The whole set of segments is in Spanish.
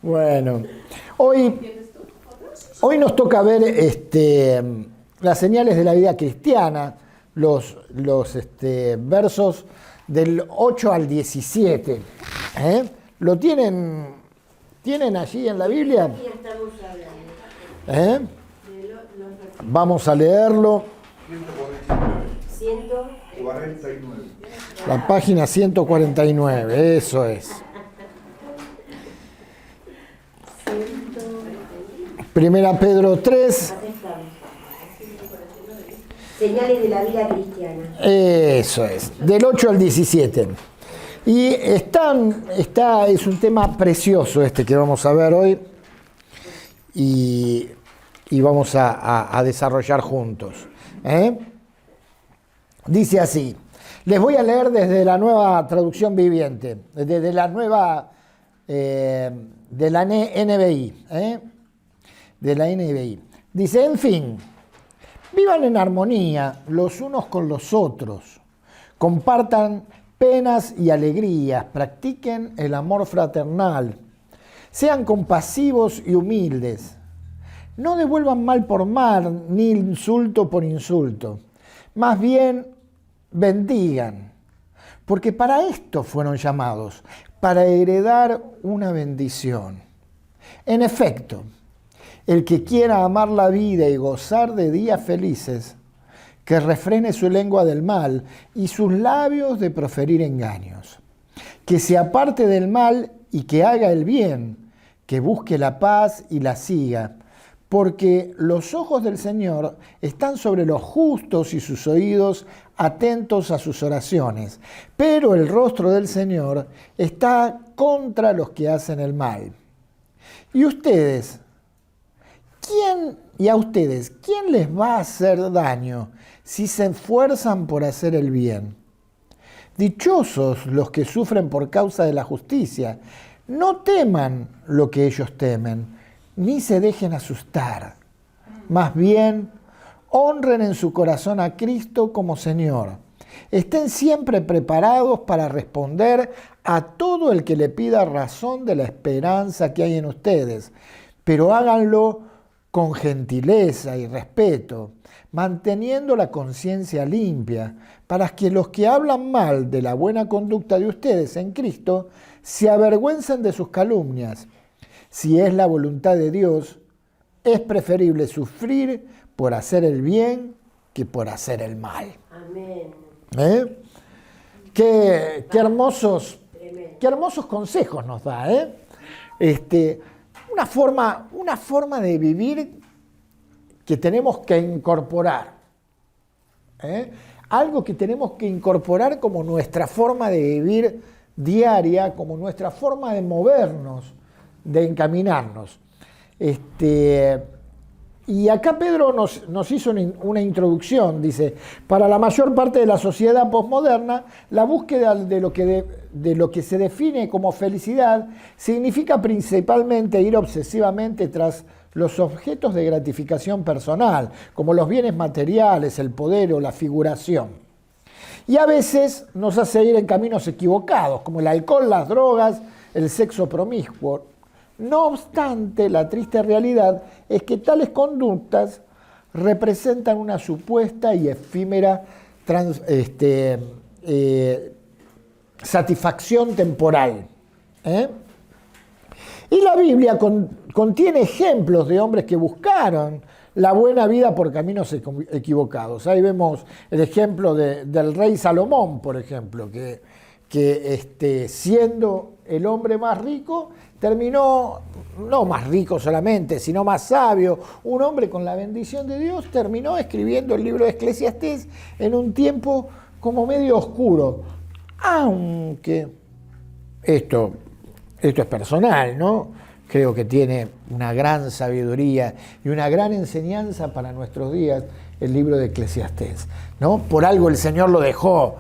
Bueno, hoy nos toca ver las señales de la vida cristiana, los versos del 8 al 17. ¿Lo tienen allí en la Biblia? Vamos a leerlo. 149. La página 149, eso es. Primera Pedro 3. Señales de la vida cristiana. Eso es, del 8 al 17. Y es un tema precioso que vamos a ver hoy y vamos a desarrollar juntos. Dice así, les voy a leer desde la Nueva Traducción Viviente, desde la nueva, de la NBI, de la NBI. Dice, en fin, vivan en armonía los unos con los otros, compartan penas y alegrías, practiquen el amor fraternal, sean compasivos y humildes, no devuelvan mal por mal ni insulto por insulto, más bien bendigan, porque para esto fueron llamados, para heredar una bendición. En efecto, el que quiera amar la vida y gozar de días felices, que refrene su lengua del mal y sus labios de proferir engaños, que se aparte del mal y que haga el bien, que busque la paz y la siga, porque los ojos del Señor están sobre los justos y sus oídos atentos a sus oraciones, pero el rostro del Señor está contra los que hacen el mal. Y ustedes, ¿quién les va a hacer daño si se esfuerzan por hacer el bien? Dichosos los que sufren por causa de la justicia. No teman lo que ellos temen, ni se dejen asustar. Más bien, honren en su corazón a Cristo como Señor. Estén siempre preparados para responder a todo el que le pida razón de la esperanza que hay en ustedes, pero háganlo con gentileza y respeto, manteniendo la conciencia limpia, para que los que hablan mal de la buena conducta de ustedes en Cristo se avergüencen de sus calumnias. Si es la voluntad de Dios, es preferible sufrir por hacer el bien que por hacer el mal. Amén. Qué hermosos consejos nos da, una forma de vivir que tenemos que incorporar. Algo que tenemos que incorporar como nuestra forma de vivir diaria, como nuestra forma de movernos, de encaminarnos. Y acá Pedro nos hizo una introducción, dice, para la mayor parte de la sociedad posmoderna, la búsqueda de lo que se define como felicidad significa principalmente ir obsesivamente tras los objetos de gratificación personal, como los bienes materiales, el poder o la figuración. Y a veces nos hace ir en caminos equivocados, como el alcohol, las drogas, el sexo promiscuo. No obstante, la triste realidad es que tales conductas representan una supuesta y efímera satisfacción temporal. Y la Biblia contiene ejemplos de hombres que buscaron la buena vida por caminos equivocados. Ahí vemos el ejemplo del rey Salomón, por ejemplo, que siendo el hombre más rico, terminó, no más rico solamente, sino más sabio, un hombre con la bendición de Dios, terminó escribiendo el libro de Eclesiastés en un tiempo como medio oscuro. Aunque esto es personal, ¿no? Creo que tiene una gran sabiduría y una gran enseñanza para nuestros días el libro de Eclesiastés, ¿no? Por algo el Señor lo dejó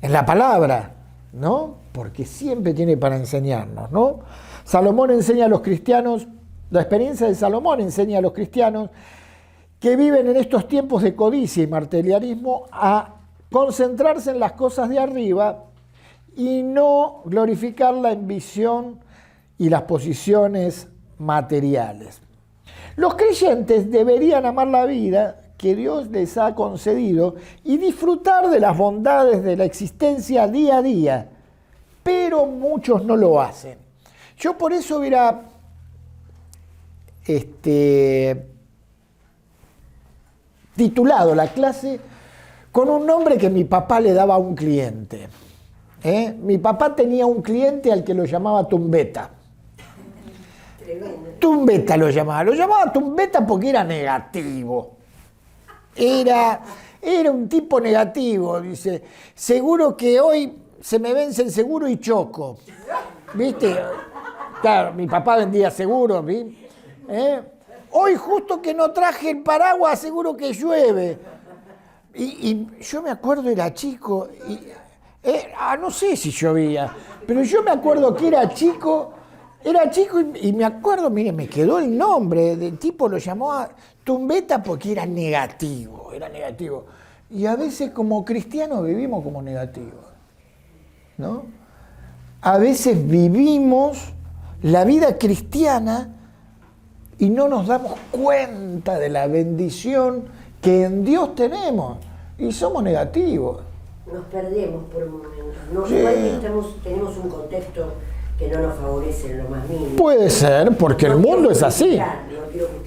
en la palabra, ¿no? Porque siempre tiene para enseñarnos, ¿no? Salomón enseña a los cristianos, la experiencia de Salomón enseña a los cristianos que viven en estos tiempos de codicia y materialismo a concentrarse en las cosas de arriba y no glorificar la ambición y las posiciones materiales. Los creyentes deberían amar la vida que Dios les ha concedido y disfrutar de las bondades de la existencia día a día, pero muchos no lo hacen. Yo por eso hubiera titulado la clase con un nombre que mi papá le daba a un cliente. Mi papá tenía un cliente al que lo llamaba Tumbeta. Tumbeta lo llamaba Tumbeta porque era negativo. Era un tipo negativo, dice, seguro que hoy se me vence el seguro y choco. ¿Viste? Claro, mi papá vendía seguros, ¿sí? Hoy justo que no traje el paraguas, seguro que llueve. Y yo me acuerdo, era chico, no sé si llovía, pero yo me acuerdo que era chico y me acuerdo, mire, me quedó el nombre, del tipo lo llamó Tumbeta porque era negativo. Y a veces como cristianos vivimos como negativos, ¿no? A veces vivimos la vida cristiana y no nos damos cuenta de la bendición que en Dios tenemos y somos negativos. Nos perdemos por un momento. Sí. Igual tenemos un contexto que no nos favorece en lo más mínimo. Puede ser, porque el mundo es así.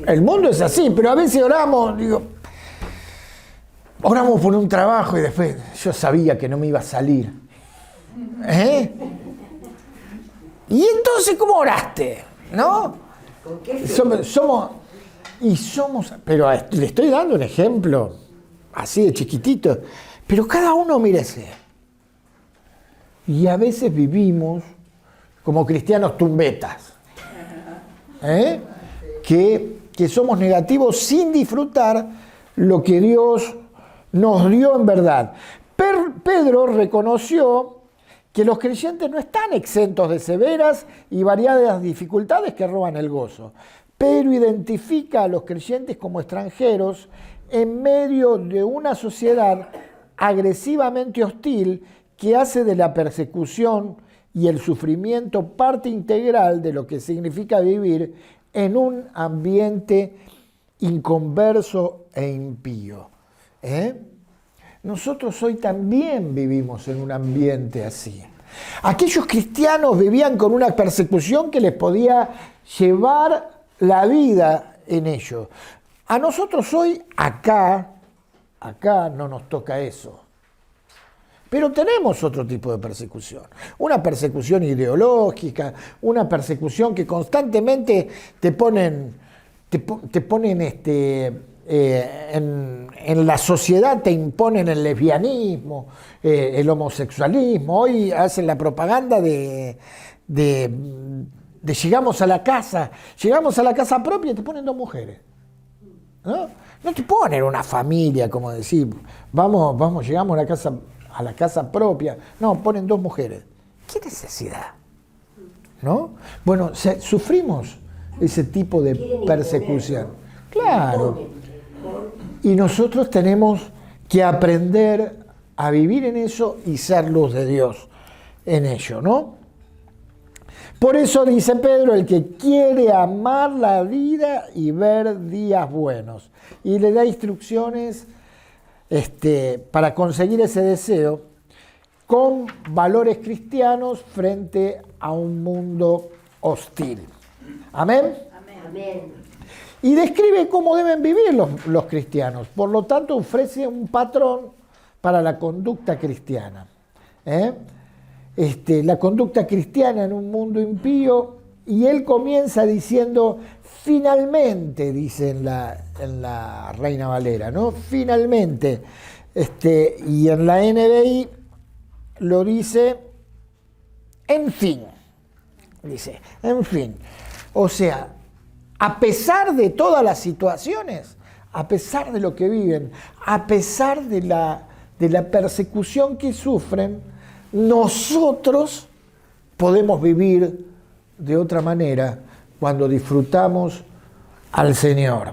El mundo es así, pero a veces oramos por un trabajo y después yo sabía que no me iba a salir. ¿Y entonces cómo oraste? ¿No? ¿Con qué fe? Somos, pero le estoy dando un ejemplo así de chiquitito, pero cada uno mírese. Y a veces vivimos como cristianos tumbetas, que somos negativos sin disfrutar lo que Dios nos dio en verdad. Pedro reconoció que los creyentes no están exentos de severas y variadas dificultades que roban el gozo, pero identifica a los creyentes como extranjeros en medio de una sociedad agresivamente hostil que hace de la persecución y el sufrimiento parte integral de lo que significa vivir en un ambiente inconverso e impío. Nosotros hoy también vivimos en un ambiente así. Aquellos cristianos vivían con una persecución que les podía llevar la vida en ello. A nosotros hoy, acá no nos toca eso. Pero tenemos otro tipo de persecución. Una persecución ideológica, una persecución que constantemente te ponen en la sociedad, te imponen el lesbianismo, el homosexualismo. Hoy hacen la propaganda de llegamos a la casa propia y te ponen 2 mujeres. No te ponen una familia, como decir, llegamos a la casa propia. No, ponen 2 mujeres. ¿Qué necesidad? ¿No? Bueno, sufrimos ese tipo de persecución. Claro. Y nosotros tenemos que aprender a vivir en eso y ser luz de Dios en ello, ¿no? Por eso dice Pedro, el que quiere amar la vida y ver días buenos. Y le da instrucciones para conseguir ese deseo con valores cristianos frente a un mundo hostil. ¿Amén? Amén. Y describe cómo deben vivir los cristianos. Por lo tanto, ofrece un patrón para la conducta cristiana. La conducta cristiana en un mundo impío, y él comienza diciendo, finalmente, dice en la Reina Valera, ¿no? Finalmente. Y en la NBI lo dice, en fin. Dice, en fin. O sea, a pesar de todas las situaciones, a pesar de lo que viven, a pesar de la persecución que sufren, nosotros podemos vivir de otra manera cuando disfrutamos al Señor.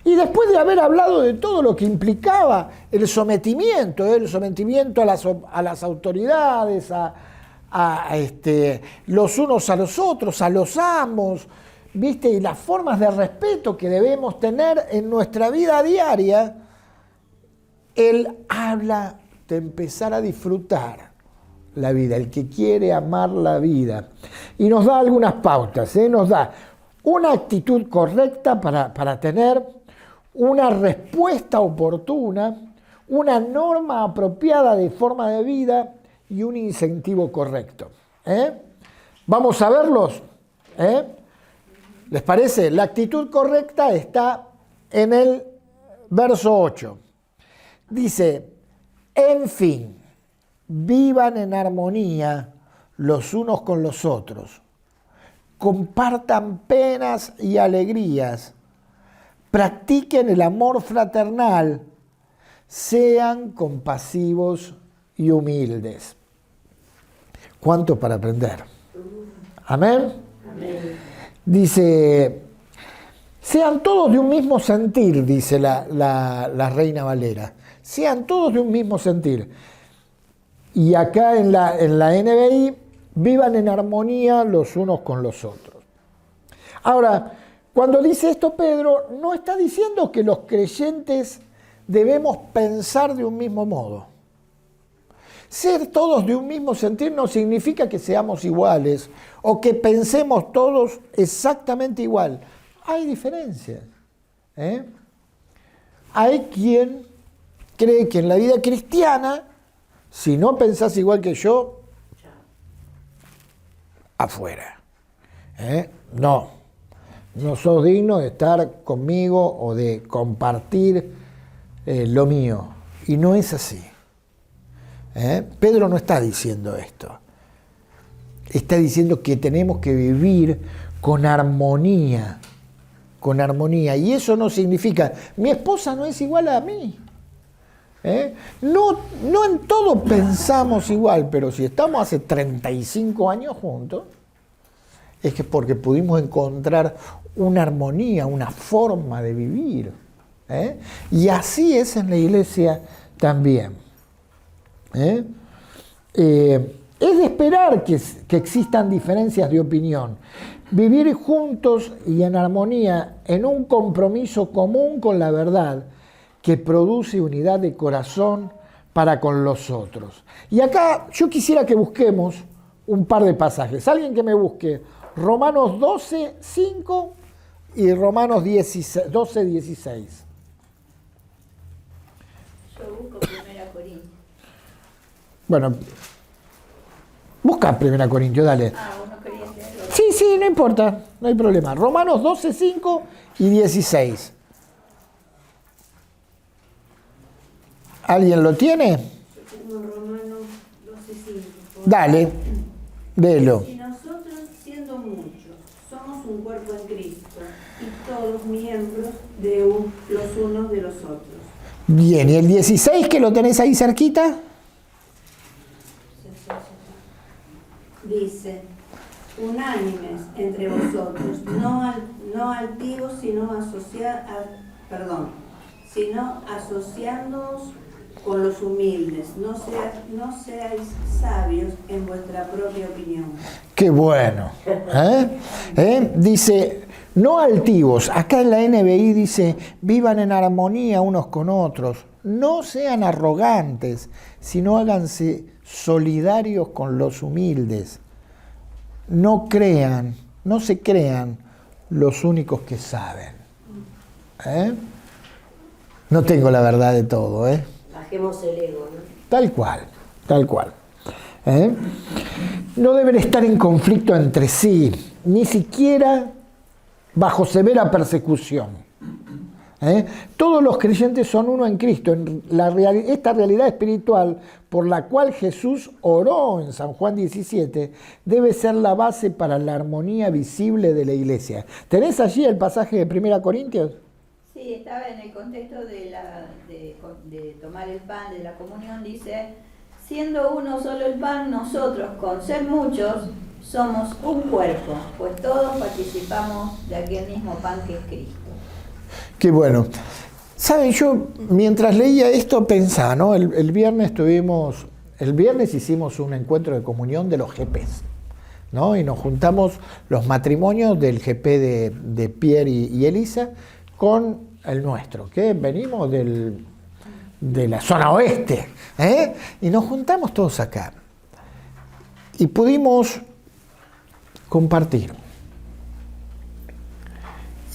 Y después de haber hablado de todo lo que implicaba el sometimiento a las autoridades, a los unos a los otros, a los amos, ¿viste? Y las formas de respeto que debemos tener en nuestra vida diaria, él habla de empezar a disfrutar la vida, el que quiere amar la vida. Y nos da algunas pautas, nos da una actitud correcta para tener, una respuesta oportuna, una norma apropiada de forma de vida y un incentivo correcto. Vamos a verlos. ¿Les parece? La actitud correcta está en el verso 8. Dice, en fin, vivan en armonía los unos con los otros, compartan penas y alegrías, practiquen el amor fraternal, sean compasivos y humildes. ¿Cuánto para aprender? Amén. Amén. Dice, sean todos de un mismo sentir, dice la Reina Valera. Sean todos de un mismo sentir. Y acá en la NBI, vivan en armonía los unos con los otros. Ahora, cuando dice esto Pedro, no está diciendo que los creyentes debemos pensar de un mismo modo. Ser todos de un mismo sentir no significa que seamos iguales o que pensemos todos exactamente igual. Hay diferencias. Hay quien cree que en la vida cristiana, si no pensás igual que yo, afuera. No sos digno de estar conmigo o de compartir lo mío. Y no es así. Pedro no está diciendo esto. Está diciendo que tenemos que vivir con armonía. Con armonía. Y eso no significa, mi esposa no es igual a mí. No en todo pensamos igual, pero si estamos hace 35 años juntos, es que porque pudimos encontrar una armonía, una forma de vivir. Y así es en la iglesia también. Es de esperar que existan diferencias de opinión. Vivir juntos y en armonía en un compromiso común con la verdad que produce unidad de corazón para con los otros. Y acá yo quisiera que busquemos un par de pasajes. Alguien que me busque Romanos 12, 5 y Romanos 12, 16. Yo busco 1 Corintios. Bueno, busca 1 Corintios, dale. 1 Corintios. Sí, no importa, no hay problema. Romanos 12, 5 y 16. ¿Alguien lo tiene? Yo tengo Romanos 12:5. Dale, léelo. Y nosotros, siendo muchos, somos un cuerpo en Cristo, y todos miembros los unos de los otros. Bien, ¿y el 16 que lo tenés ahí cerquita? Dice, unánimes entre vosotros, no altivos, sino asociándoos con los humildes, no seáis sabios en vuestra propia opinión. Qué bueno. Dice, no altivos. Acá en la NBI dice, vivan en armonía unos con otros. No sean arrogantes, sino háganse solidarios con los humildes. No se crean los únicos que saben. No tengo la verdad de todo, Bajemos el ego, ¿no? Tal cual. No deben estar en conflicto entre sí, ni siquiera bajo severa persecución. Todos los creyentes son uno en Cristo. Esta realidad espiritual por la cual Jesús oró en San Juan 17 debe ser la base para la armonía visible de la iglesia. ¿Tenés allí el pasaje de 1 Corintios? Sí, estaba en el contexto de tomar el pan de la comunión. Dice, siendo uno solo el pan, nosotros con ser muchos somos un cuerpo, pues todos participamos de aquel mismo pan que es Cristo. Qué bueno. Saben, yo mientras leía esto pensaba, ¿no? El viernes tuvimos el viernes hicimos un encuentro de comunión de los GPs, ¿no? Y nos juntamos los matrimonios del GP de Pierre y Elisa con el nuestro, que venimos de la zona oeste, ¿eh? Y nos juntamos todos acá. Y pudimos compartir.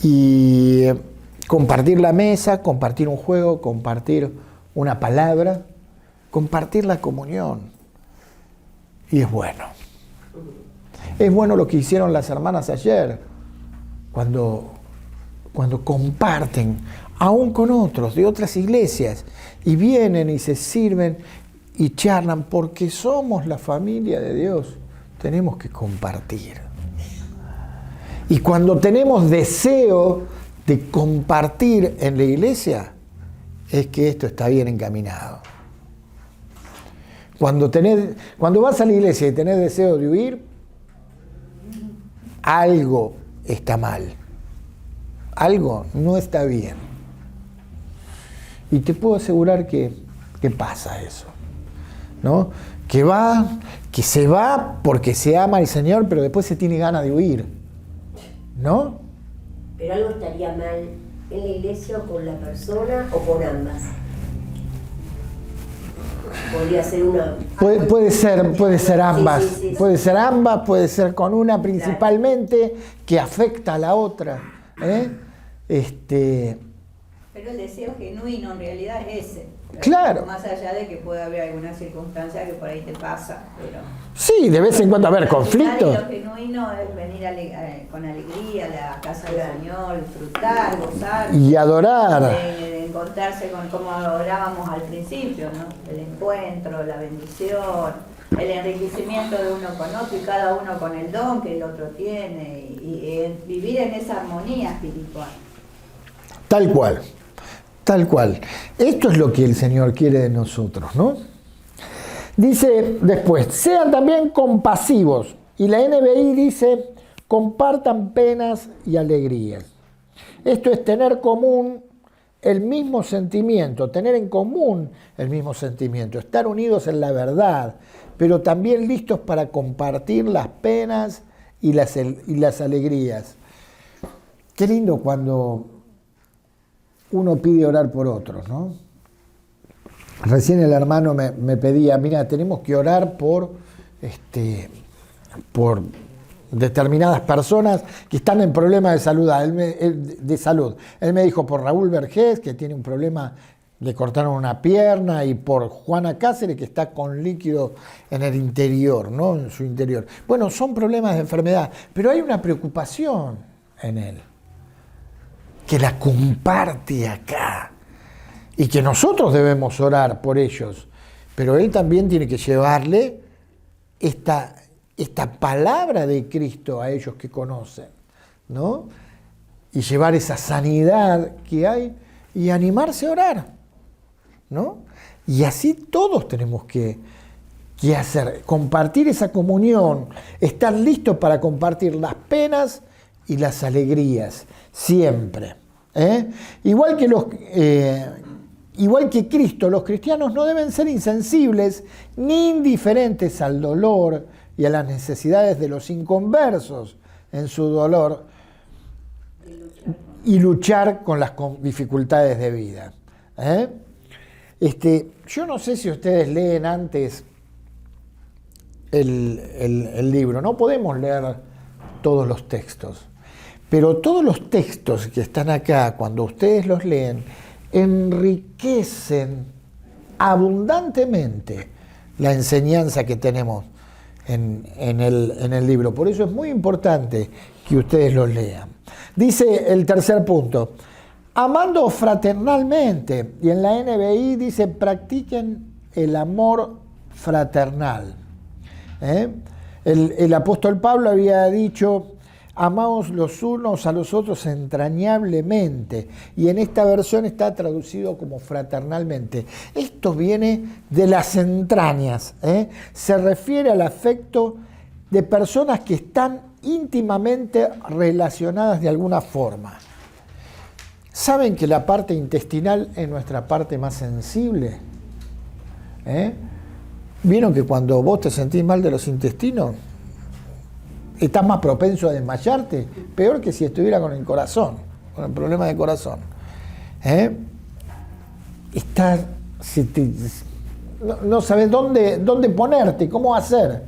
Y compartir la mesa, compartir un juego, compartir una palabra, compartir la comunión. Y es bueno. Es bueno lo que hicieron las hermanas ayer, cuando comparten, aún con otros de otras iglesias, y vienen y se sirven y charlan, porque somos la familia de Dios. Tenemos que compartir. Y cuando tenemos deseo de compartir en la iglesia, es que esto está bien encaminado. Cuando vas a la iglesia y tenés deseo de huir, algo está mal. Algo no está bien. Y te puedo asegurar que pasa eso, ¿no? Que se va porque se ama al Señor, pero después se tiene ganas de huir, ¿no? Pero algo estaría mal en la iglesia o con la persona o con ambas. Podría ser una... Puede ser ambas. Sí. Puede ser ambas, puede ser con una principalmente, que afecta a la otra, ¿eh? Pero el deseo genuino en realidad es ese. Claro. Más allá de que pueda haber alguna circunstancia que por ahí te pasa, pero... Sí, de vez en cuando haber conflictos. Lo genuino es venir con alegría a la casa del Señor, disfrutar, gozar. Y adorar. De encontrarse con como adorábamos al principio, ¿no? El encuentro, la bendición, el enriquecimiento de uno con otro y cada uno con el don que el otro tiene. Y vivir en esa armonía espiritual. Tal cual. Tal cual. Esto es lo que el Señor quiere de nosotros, ¿no? Dice después, sean también compasivos. Y la NBI dice, compartan penas y alegrías. Esto es tener común el mismo sentimiento, tener en común el mismo sentimiento, estar unidos en la verdad, pero también listos para compartir las penas y las alegrías. Qué lindo cuando uno pide orar por otros, ¿no? Recién el hermano me pedía, mira, tenemos que orar por determinadas personas que están en problemas de salud. Él me dijo por Raúl Vergés, que tiene un problema, le cortaron una pierna, y por Juana Cáceres, que está con líquido en el interior, ¿no? En su interior. Bueno, son problemas de enfermedad, pero hay una preocupación en él, que la comparte acá, y que nosotros debemos orar por ellos, pero él también tiene que llevarle esta palabra de Cristo a ellos que conocen, ¿no? Y llevar esa sanidad que hay y animarse a orar, ¿no? Y así todos tenemos que hacer, compartir esa comunión, estar listos para compartir las penas y las alegrías, siempre. Igual que Cristo, los cristianos no deben ser insensibles ni indiferentes al dolor y a las necesidades de los inconversos en su dolor y luchar con las dificultades de vida. Yo no sé si ustedes leen antes el libro, no podemos leer todos los textos, pero todos los textos que están acá, cuando ustedes los leen, enriquecen abundantemente la enseñanza que tenemos en el libro. Por eso es muy importante que ustedes los lean. Dice el tercer punto, amando fraternalmente, y en la NBI dice, practiquen el amor fraternal. El apóstol Pablo había dicho, amaos los unos a los otros entrañablemente, y en esta versión está traducido como fraternalmente. Esto viene de las entrañas, se refiere al afecto de personas que están íntimamente relacionadas de alguna forma. ¿Saben que la parte intestinal es nuestra parte más sensible? ¿Vieron que cuando vos te sentís mal de los intestinos, estás más propenso a desmayarte? Peor que si estuviera con el corazón, con el problema de corazón. No sabes dónde ponerte, cómo hacer.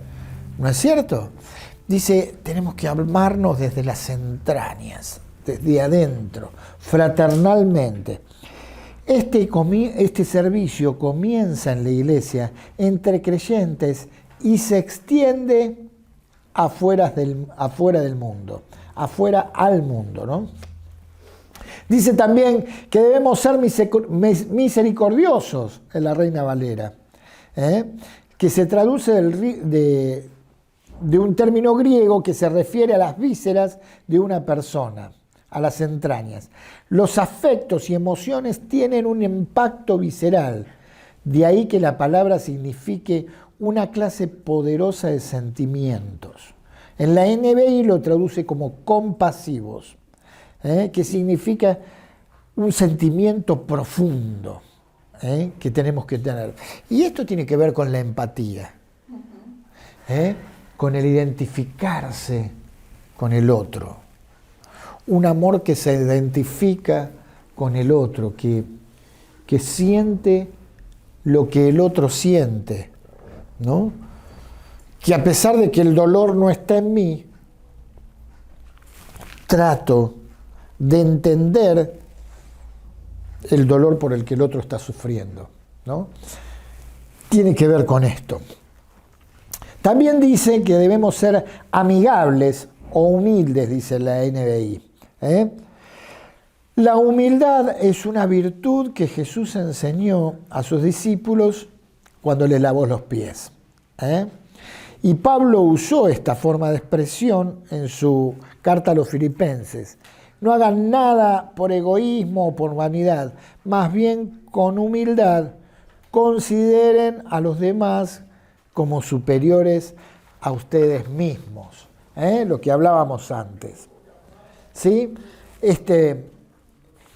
¿No es cierto? Dice, tenemos que amarnos desde las entrañas, desde adentro, fraternalmente. Este servicio comienza en la iglesia entre creyentes y se extiende afuera del mundo, afuera al mundo, ¿no? Dice también que debemos ser misericordiosos en la Reina Valera, que se traduce de un término griego que se refiere a las vísceras de una persona, a las entrañas. Los afectos y emociones tienen un impacto visceral, de ahí que la palabra signifique una clase poderosa de sentimientos. En la NBI lo traduce como compasivos, que significa un sentimiento profundo que tenemos que tener. Y esto tiene que ver con la empatía, con el identificarse con el otro. Un amor que se identifica con el otro, que siente lo que el otro siente, ¿no? Que a pesar de que el dolor no está en mí, trato de entender el dolor por el que el otro está sufriendo, ¿no? Tiene que ver con esto. También dice que debemos ser amigables o humildes, dice la NBI. La humildad es una virtud que Jesús enseñó a sus discípulos cuando le lavó los pies. Y Pablo usó esta forma de expresión en su carta a los Filipenses. No hagan nada por egoísmo o por vanidad, más bien con humildad consideren a los demás como superiores a ustedes mismos. Lo que hablábamos antes. ¿Sí?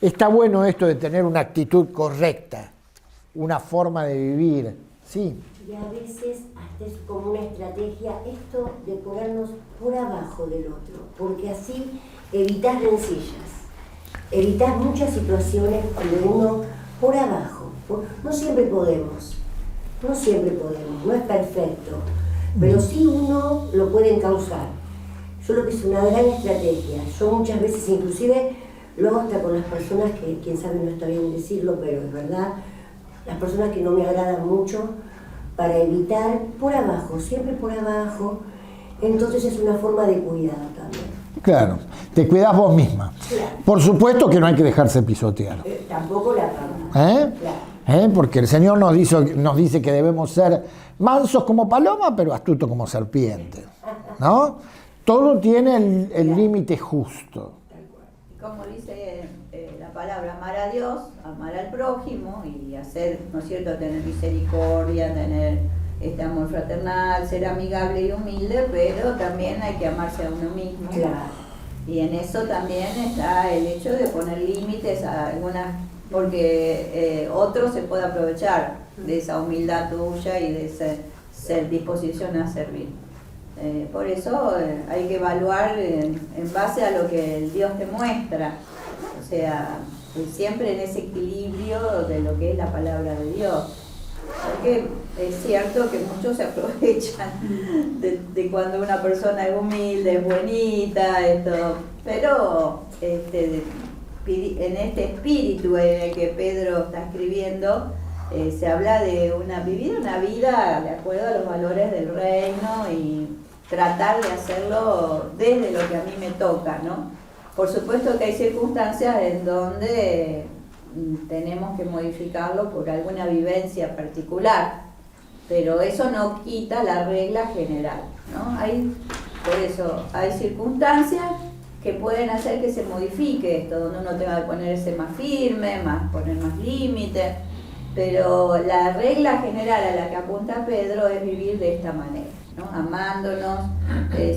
Está bueno esto de tener una actitud correcta, una forma de vivir. ¿Sí? Y a veces hasta es como una estrategia esto de ponernos por abajo del otro, porque así evitas rencillas, evitas muchas situaciones cuando uno por abajo. No siempre podemos, no es perfecto, pero sí uno lo puede encauzar. Yo creo que es una gran estrategia. Yo muchas veces inclusive lo hago hasta con las personas que, quién sabe, no está bien decirlo, pero es verdad, las personas que no me agradan mucho, para evitar por abajo, siempre por abajo. Entonces es una forma de cuidado también. Claro, te cuidás vos misma. Claro. Por supuesto que no hay que dejarse pisotear. Tampoco la paloma. Claro. Porque el Señor nos dice que debemos ser mansos como paloma, pero astutos como serpiente, ¿no? Todo tiene el límite justo. Y como dice la palabra, amar a Dios, amar al prójimo y hacer, ¿no es cierto?, tener misericordia, tener este amor fraternal, ser amigable y humilde, pero también hay que amarse a uno mismo. Claro. Y en eso también está el hecho de poner límites a algunas, porque otro se puede aprovechar de esa humildad tuya y de esa disposición a servir. Por eso hay que evaluar en base a lo que el Dios te muestra, o sea, siempre en ese equilibrio de lo que es la palabra de Dios. Porque es cierto que muchos se aprovechan de cuando una persona es humilde, es buenita, pero en este espíritu en el que Pedro está escribiendo, se habla de vivir una vida de acuerdo a los valores del reino y tratar de hacerlo desde lo que a mí me toca, ¿no? Por supuesto que hay circunstancias en donde tenemos que modificarlo por alguna vivencia particular, pero eso no quita la regla general, ¿no? Por eso hay circunstancias que pueden hacer que se modifique esto, donde uno tenga que ponerse más firme, poner más límites, pero la regla general a la que apunta Pedro es vivir de esta manera, ¿no? Amándonos,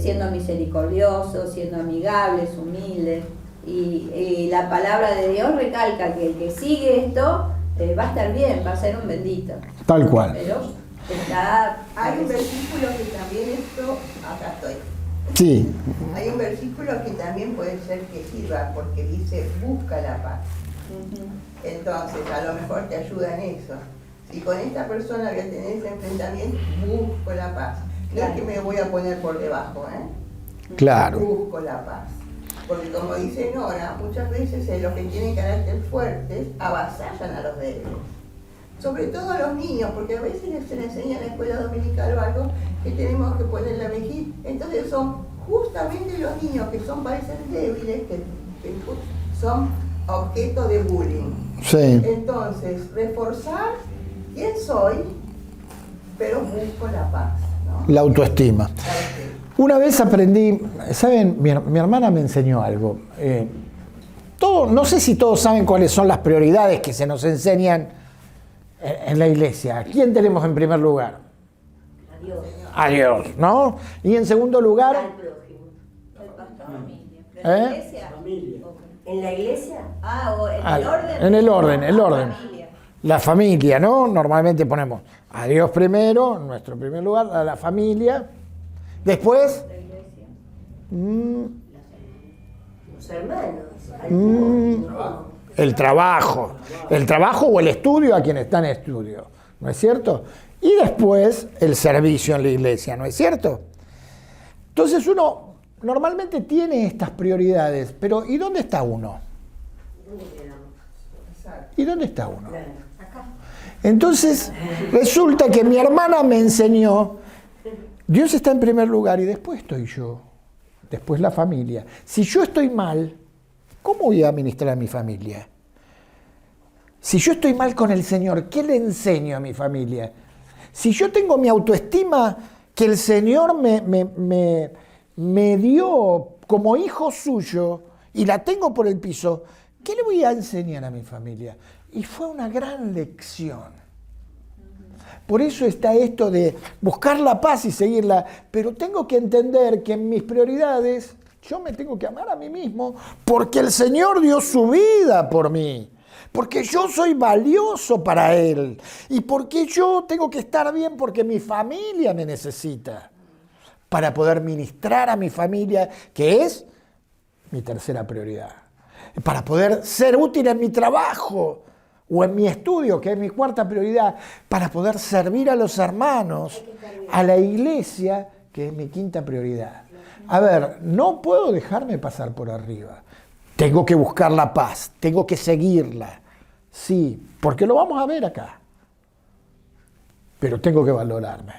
siendo misericordiosos, siendo amigables, humildes, y la palabra de Dios recalca que el que sigue esto va a estar bien, va a ser un bendito. Tal cual. Pero Hay un versículo que también acá estoy. Sí. Hay un versículo que también puede ser que sirva, porque dice, busca la paz. Entonces, a lo mejor te ayuda en eso. Si con esta persona voy a tener ese enfrentamiento, busco la paz. No es que me voy a poner por debajo, Claro. Busco la paz. Porque como dice Nora, muchas veces los que tienen carácter fuertes avasallan a los débiles. Sobre todo a los niños, porque a veces se les enseña en la escuela dominical o algo que tenemos que poner la mejilla. Entonces son justamente los niños que parecen débiles, que son objeto de bullying. Sí. Entonces, reforzar quién soy, pero busco la paz, ¿no? La autoestima. Una vez aprendí, ¿saben? Mi hermana me enseñó algo. No sé si todos saben cuáles son las prioridades que se nos enseñan en la iglesia. ¿A quién tenemos en primer lugar? A Dios. A Dios, ¿no? Y en segundo lugar, Al prójimo. El pastor, familia. ¿Pero en la iglesia? ¿En la iglesia? O en el orden. en el orden. Familia. La familia, ¿no? Normalmente ponemos a Dios primero, en nuestro primer lugar, a la familia. Después, La iglesia. Los hermanos. Al prójimo. el trabajo o el estudio a quien está en estudio, ¿no es cierto? Y después el servicio en la iglesia, ¿no es cierto? Entonces uno normalmente tiene estas prioridades, pero ¿y dónde está uno? ¿Dónde quedamos? ¿Y dónde está uno? Claro. Entonces resulta que mi hermana me enseñó, Dios está en primer lugar y después estoy yo, después la familia. Si yo estoy mal, ¿cómo voy a administrar a mi familia? Si yo estoy mal con el Señor, ¿qué le enseño a mi familia? Si yo tengo mi autoestima que el Señor me dio como hijo suyo y la tengo por el piso, ¿qué le voy a enseñar a mi familia? Y fue una gran lección. Por eso está esto de buscar la paz y seguirla, pero tengo que entender que en mis prioridades yo me tengo que amar a mí mismo porque el Señor dio su vida por mí, porque yo soy valioso para Él y porque yo tengo que estar bien porque mi familia me necesita para poder ministrar a mi familia, que es mi tercera prioridad, para poder ser útil en mi trabajo o en mi estudio, que es mi cuarta prioridad, para poder servir a los hermanos, a la iglesia, que es mi quinta prioridad. A ver, no puedo dejarme pasar por arriba. Tengo que buscar la paz, tengo que seguirla. Sí, porque lo vamos a ver acá. Pero tengo que valorarme.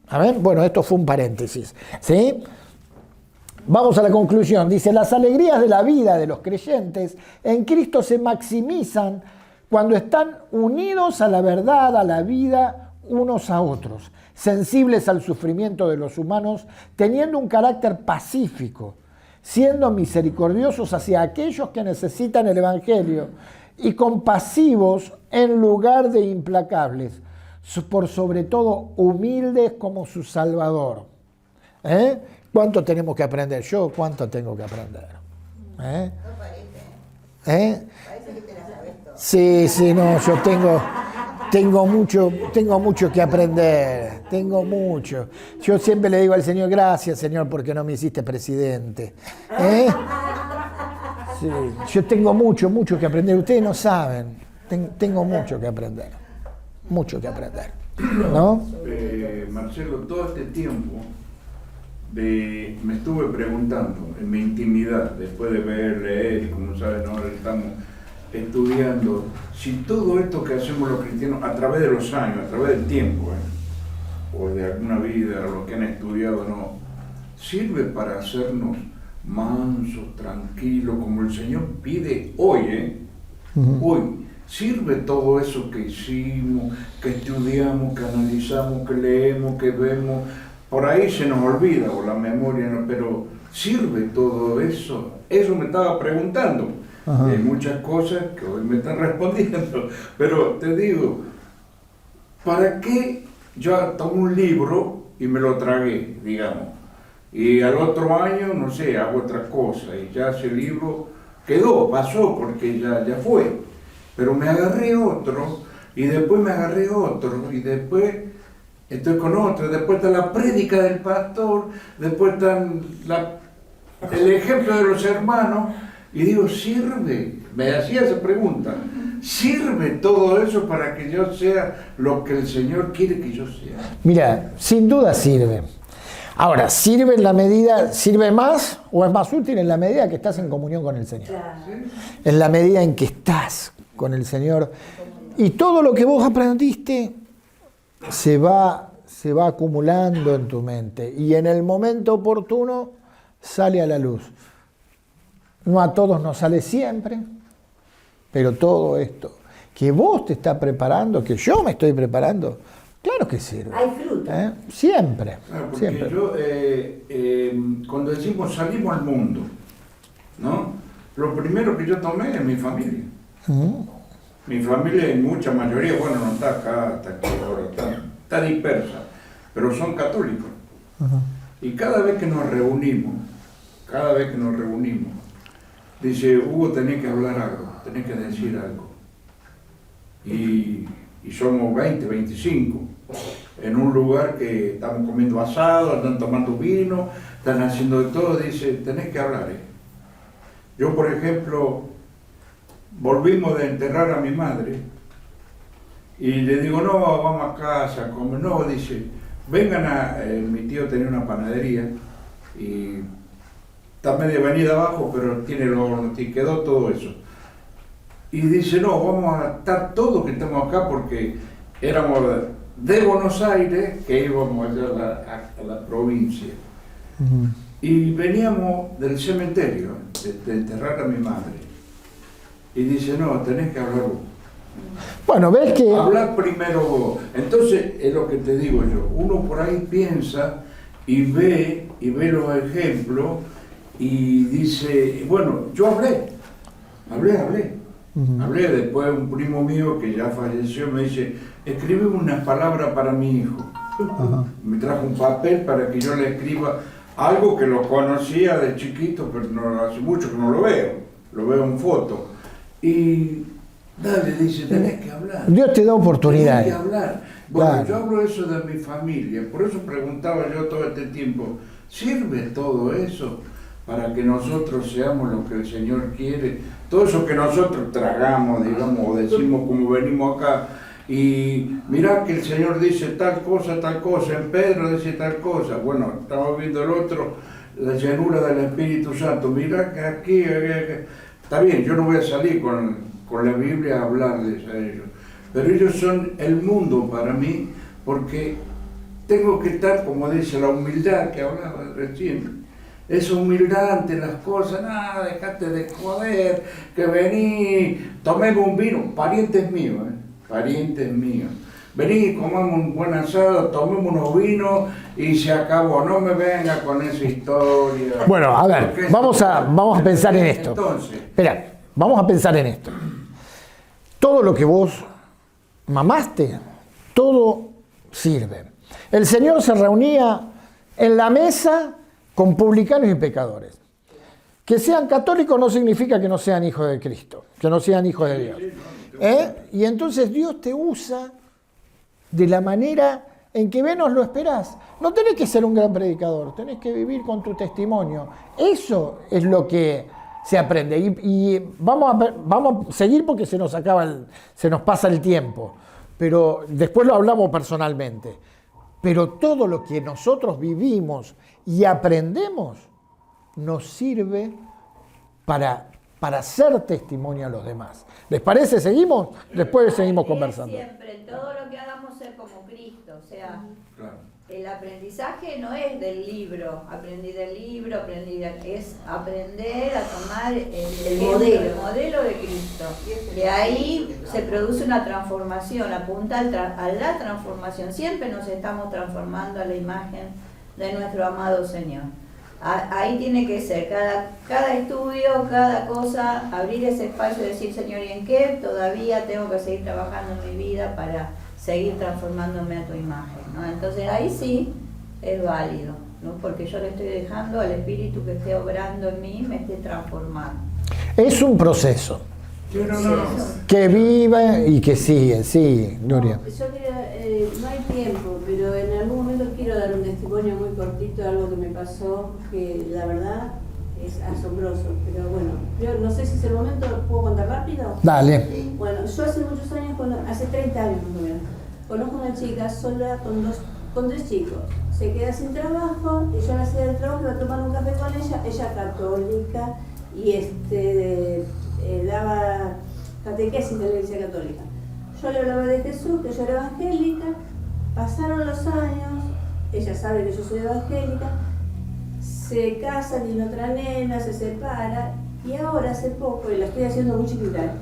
A ver, bueno, esto fue un paréntesis, ¿sí? Vamos a la conclusión. Dice, las alegrías de la vida de los creyentes en Cristo se maximizan cuando están unidos a la verdad, a la vida, unos a otros, sensibles al sufrimiento de los humanos, teniendo un carácter pacífico, siendo misericordiosos hacia aquellos que necesitan el Evangelio y compasivos en lugar de implacables, por sobre todo humildes como su Salvador. ¿Cuánto tenemos que aprender? ¿Cuánto tengo que aprender? No parece. Parece que te la sabes todo. Sí, no, yo tengo mucho que aprender, tengo mucho. Yo siempre le digo al Señor, gracias Señor porque no me hiciste presidente. Sí, yo tengo mucho que aprender, ustedes no saben, tengo mucho que aprender, ¿no? Marcelo, todo este tiempo me estuve preguntando en mi intimidad, después de leer y como saben ahora estamos estudiando, si todo esto que hacemos los cristianos a través de los años, a través del tiempo, o de alguna vida, lo que han estudiado, no, sirve para hacernos mansos, tranquilos, como el Señor pide hoy, hoy. Sirve todo eso que hicimos, que estudiamos, que analizamos, que leemos, que vemos. Por ahí se nos olvida, o la memoria, ¿no? Pero ¿sirve todo eso? Eso me estaba preguntando. Hay muchas cosas que hoy me están respondiendo. Pero te digo, ¿para qué yo tomo un libro y me lo tragué, digamos? Y al otro año, no sé, hago otra cosa y ya ese libro quedó, pasó, porque ya fue. Pero me agarré otro, y después me agarré otro, y después estoy con otra, después está la prédica del pastor, después está el ejemplo de los hermanos, y digo, ¿sirve? Me hacía esa pregunta. ¿Sirve todo eso para que yo sea lo que el Señor quiere que yo sea? Mira, sin duda sirve. Ahora, ¿sirve en la medida, sirve más o es más útil en la medida que estás en comunión con el Señor? Claro. En la medida en que estás con el Señor. Y todo lo que vos aprendiste se va acumulando en tu mente. Y en el momento oportuno sale a la luz. No a todos nos sale siempre, pero todo esto que vos te estás preparando, que yo me estoy preparando, claro que sirve. Hay fruto. Siempre. Claro, porque Siempre. yo, cuando decimos salimos al mundo, ¿no? Lo primero que yo tomé es mi familia. Ujú. Mi familia en mucha mayoría, bueno, no está acá, está aquí ahora, está dispersa, pero son católicos. Ujú. Y cada vez que nos reunimos, dice, Hugo, tenés que hablar algo, tenés que decir algo. Y somos 20, 25, en un lugar que estamos comiendo asado, están tomando vino, están haciendo de todo, dice, tenés que hablar. Yo, por ejemplo, volvimos de enterrar a mi madre, y le digo, no, vamos a casa, como no, dice, vengan mi tío tenía una panadería, y está media avenida abajo, pero tiene el horno, y quedó todo eso. Y dice, no, vamos a estar todos que estamos acá porque éramos de Buenos Aires, que íbamos allá a la provincia. Ujú. Y veníamos del cementerio, de enterrar a mi madre. Y dice, no, tenés que hablar vos. Bueno, ves que... Hablar primero vos. Entonces, es lo que te digo yo. Uno por ahí piensa y ve los ejemplos y dice, bueno, yo hablé. Ujú. Hablé, después un primo mío que ya falleció me dice, escribe unas palabras para mi hijo. Ajá. Me trajo un papel para que yo le escriba algo que lo conocía de chiquito, pero no, hace mucho que no lo veo en foto. Y dale, dice, tenés que hablar. Dios te da Tenés oportunidades. que hablar. Bueno, Claro. yo hablo eso de mi familia, por eso preguntaba yo todo este tiempo, ¿sirve todo eso para que nosotros seamos lo que el Señor quiere? Todo eso que nosotros tragamos, digamos, o decimos como venimos acá, y mirá que el Señor dice tal cosa, en Pedro dice tal cosa, bueno, estamos viendo el otro, la llenura del Espíritu Santo, mirá que aquí, está bien, yo no voy a salir con la Biblia a hablarles a ellos, pero ellos son el mundo para mí, porque tengo que estar, como dice, la humildad que hablaba recién. Esa humildad ante las cosas, nada, dejate de joder, que vení, tomemos un vino, parientes míos. Vení, comamos un buen asado, tomemos unos vinos y se acabó, no me venga con esa historia. Bueno, a ver, Porque vamos a pensar en esto. Entonces, Espera, vamos a pensar en esto. Todo lo que vos mamaste, todo sirve. El Señor se reunía en la mesa con publicanos y pecadores. Que sean católicos no significa que no sean hijos de Cristo, que no sean hijos de Dios. Y entonces Dios te usa de la manera en que menos lo esperás. No tenés que ser un gran predicador, tenés que vivir con tu testimonio. Eso es lo que se aprende. Y vamos a seguir porque se nos pasa el tiempo. Pero después lo hablamos personalmente. Pero todo lo que nosotros vivimos y aprendemos nos sirve para hacer testimonio a los demás. ¿Les parece? ¿Seguimos? Después seguimos conversando. Siempre, en todo lo que hagamos ser como Cristo. O sea, claro. el aprendizaje no es del libro. Aprendí del libro, es aprender a tomar el modelo de Cristo. De ahí se produce una transformación, apunta a la transformación. Siempre nos estamos transformando a la imagen de nuestro amado Señor. Ahí tiene que ser cada estudio, cada cosa, abrir ese espacio y decir, Señor, ¿y en qué todavía tengo que seguir trabajando en mi vida para seguir transformándome a tu imagen? ¿No? Entonces ahí sí es válido, ¿no? Porque yo le estoy dejando al Espíritu que esté obrando en mí, me esté transformando. Es un proceso Sí, no. que vive y que sigue, sí, Gloria. Yo quería, no hay tiempo, pero en algún momento quiero dar un testimonio muy cortito de algo que me pasó, que la verdad es asombroso. Pero bueno, yo no sé si es el momento, ¿puedo contar rápido? Dale. Bueno, yo hace muchos años, hace 30 años más o menos, conozco una chica sola con 3 chicos. Se queda sin trabajo, y yo la hacía del trabajo, iba a tomar un café con ella católica, y daba catequesis de la Iglesia Católica. Yo le hablaba de Jesús, que yo era evangélica, pasaron los años, ella sabe que yo soy evangélica, se casa, tiene otra nena, se separa, y ahora hace poco, y la estoy haciendo muy chiquita,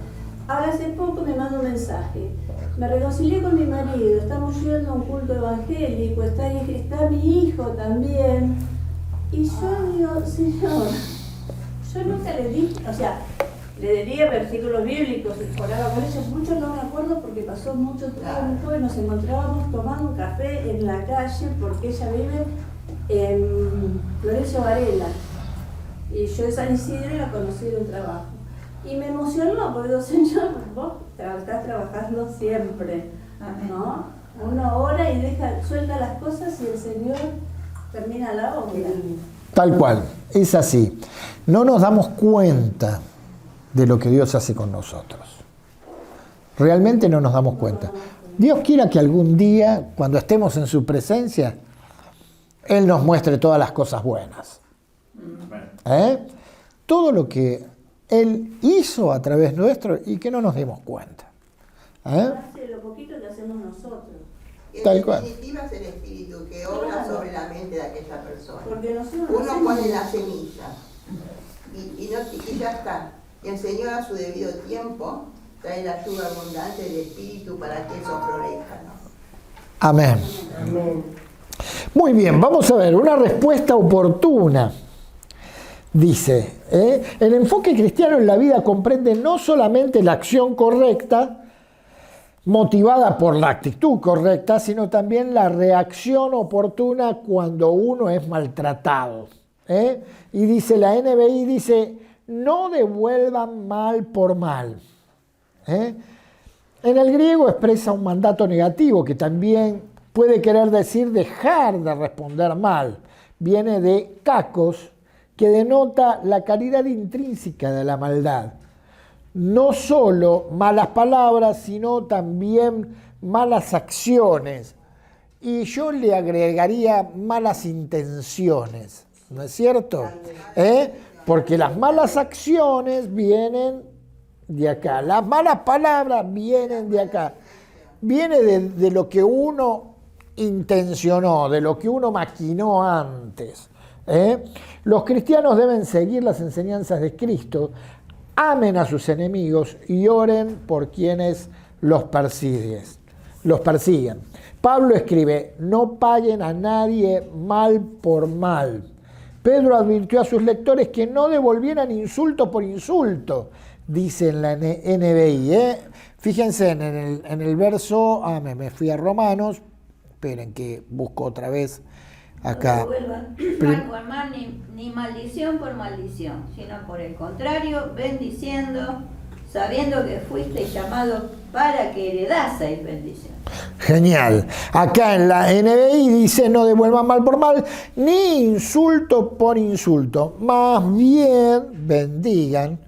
ahora hace poco me manda un mensaje: me reconcilié con mi marido, estamos yendo a un culto evangélico, está mi hijo también. Y yo digo, Señor, yo nunca le dije, o sea, le diría versículos bíblicos, oraba con ellos, mucho no me acuerdo porque pasó mucho tiempo y nos encontrábamos tomando un café en la calle porque ella vive en Florencio Varela. Y yo de San Isidro la conocí de un trabajo. Y me emocionó porque digo, Señor, vos estás trabajando siempre, ¿no? Uno ora y suelta las cosas y el Señor termina la obra. Tal cual, es así. No nos damos cuenta de lo que Dios hace con nosotros. Realmente no nos damos cuenta. Dios quiera que algún día, cuando estemos en su presencia, Él nos muestre todas las cosas buenas. Todo lo que Él hizo a través nuestro y que no nos demos cuenta. Hace lo poquito que hacemos nosotros. En Tal cual. definitiva es el espíritu que obra Claro. sobre la mente de aquella persona. Porque nosotros Uno hacemos- pone la semilla y ya está. Y el Señor a su debido tiempo trae la ayuda abundante del espíritu para que eso florezca, ¿no? Amén. Amén. Muy bien, vamos a ver, una respuesta oportuna. Dice, el enfoque cristiano en la vida comprende no solamente la acción correcta, motivada por la actitud correcta, sino también la reacción oportuna cuando uno es maltratado. Y dice la NBI, dice, no devuelvan mal por mal. En el griego expresa un mandato negativo que también puede querer decir dejar de responder mal. Viene de kakos, que denota la calidad intrínseca de la maldad. No solo malas palabras, sino también malas acciones. Y yo le agregaría malas intenciones, ¿no es cierto? Porque las malas acciones vienen de acá, las malas palabras vienen de acá. Viene de lo que uno intencionó, de lo que uno maquinó antes. Los cristianos deben seguir las enseñanzas de Cristo, amen a sus enemigos y oren por quienes los persiguen. Pablo escribe, no paguen a nadie mal por mal. Pedro advirtió a sus lectores que no devolvieran insulto por insulto, dice en la NBI. Fíjense en el verso, me fui a Romanos, esperen que busco otra vez acá. No devuelvan mal por mal, ni maldición por maldición, sino por el contrario, bendiciendo, sabiendo que fuiste llamado para que heredaseis bendición. Genial. Acá en la NBI dice no devuelvan mal por mal, ni insulto por insulto, más bien bendigan,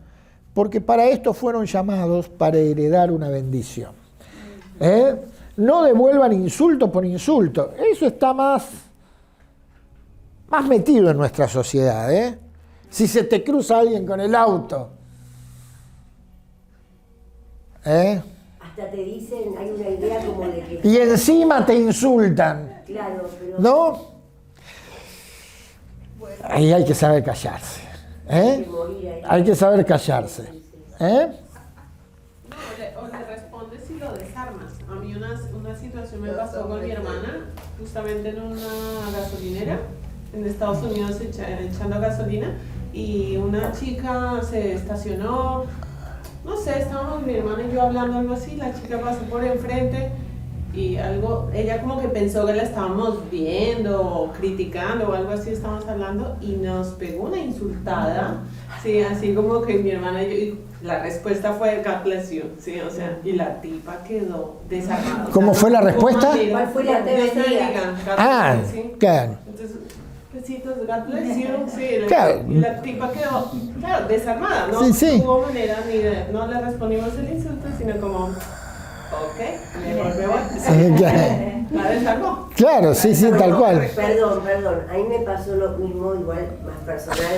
porque para esto fueron llamados para heredar una bendición. No devuelvan insulto por insulto. Eso está más metido en nuestra sociedad. Si se te cruza alguien con el auto, Hasta te dicen, hay una idea como de que... y encima te insultan, Claro, pero... ¿no? Ahí hay que saber callarse. Hay que morir ahí. Hay que saber callarse. No, o le respondes y lo desarmas. A mí una situación me pasó con mi hermana, justamente en una gasolinera en Estados Unidos echando gasolina, y una chica se estacionó, no sé, estábamos mi hermana y yo hablando algo así, la chica pasó por enfrente y ella como que pensó que la estábamos viendo o criticando o algo así, estábamos hablando, y nos pegó una insultada Sí, así como que mi hermana y la respuesta fue God bless you, sí, o sea, y la tipa quedó desarmada. ¿Cómo fue la respuesta? ¿Cuál fue la Dios te bendiga? bendiga, God Ah, bless you, sí. claro. Entonces, besitos, God bless you, sí, Claro. y la tipa quedó, claro, desarmada, no Sí, sí. tuvo manera ni de, no le respondimos el insulto, sino como, ok, mejor me voy. Claro. La desarmó. Claro, sí, sí, tal cual. Perdón, a mí me pasó lo mismo, igual más personal,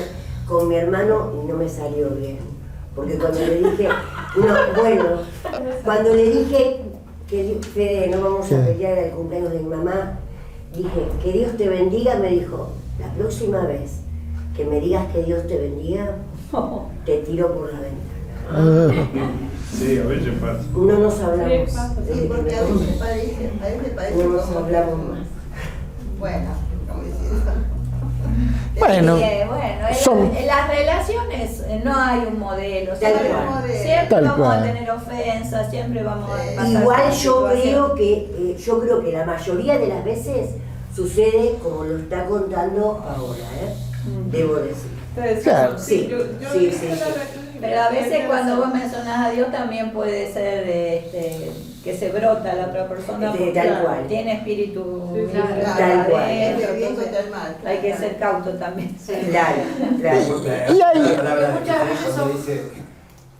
con mi hermano y no me salió bien. Porque cuando le dije, cuando le dije que Fede, no vamos a pelear el cumpleaños de mi mamá, dije, que Dios te bendiga, me dijo, la próxima vez que me digas que Dios te bendiga, te tiro por la ventana. Sí, a veces pasa. No nos hablamos. Sí, pasa. Sí, porque a veces parece No nos como hablamos más. Bueno, como diciendo. Bueno, Bueno, son- en las relaciones no hay un modelo. Siempre, cual. siempre Tal vamos cual. a tener ofensas, siempre vamos a pasar Igual por situaciones. yo creo que la mayoría de las veces sucede como lo está contando ahora, debo decir. Entonces, Claro. Sí, yo sí, dije sí, la sí. verdad. Pero a veces cuando vos mencionás a Dios también puede ser que se brota la otra persona porque Tal cual. tiene espíritu Sí, libre claro. Tal cual. adentro, El bien entonces contra el mal. hay que ser cauto también. Claro. Y hay- La palabra de Muchas Jesús veces cuando dice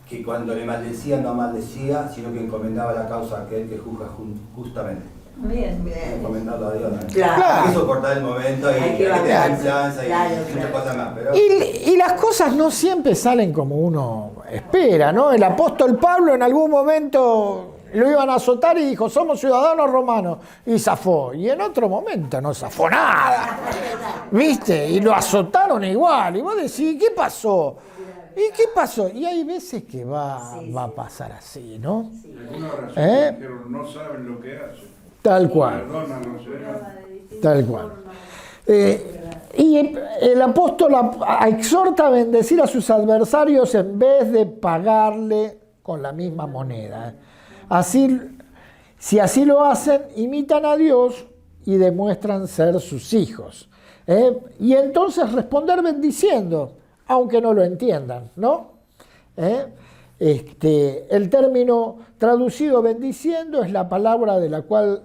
que cuando le maldecía no maldecía, sino que encomendaba la causa a aquel que juzga justamente. Bien. Bien. Encomendarlo a Dios. ¿no? Claro. Hay que soportar el momento y Hay hay que que tener bancarse. confianza y Claro, muchas claro. cosas más. Pero Y las cosas no siempre salen como uno espera, ¿no? El apóstol Pablo en algún momento lo iban a azotar y dijo, somos ciudadanos romanos, y zafó. Y en otro momento no zafó nada, ¿viste? Y lo azotaron igual. Y vos decís, ¿qué pasó? ¿Y qué pasó? Y hay veces que va a pasar así, ¿no? Y alguna razón ¿Eh? dijeron, no saben lo que hacen. Tal cual. Perdónanos, Señor. Tal cual. Y el apóstol exhorta a bendecir a sus adversarios en vez de pagarle con la misma moneda. Así, si así lo hacen, imitan a Dios y demuestran ser sus hijos. Y entonces responder bendiciendo, aunque no lo entiendan, ¿no? El término traducido bendiciendo es la palabra de la cual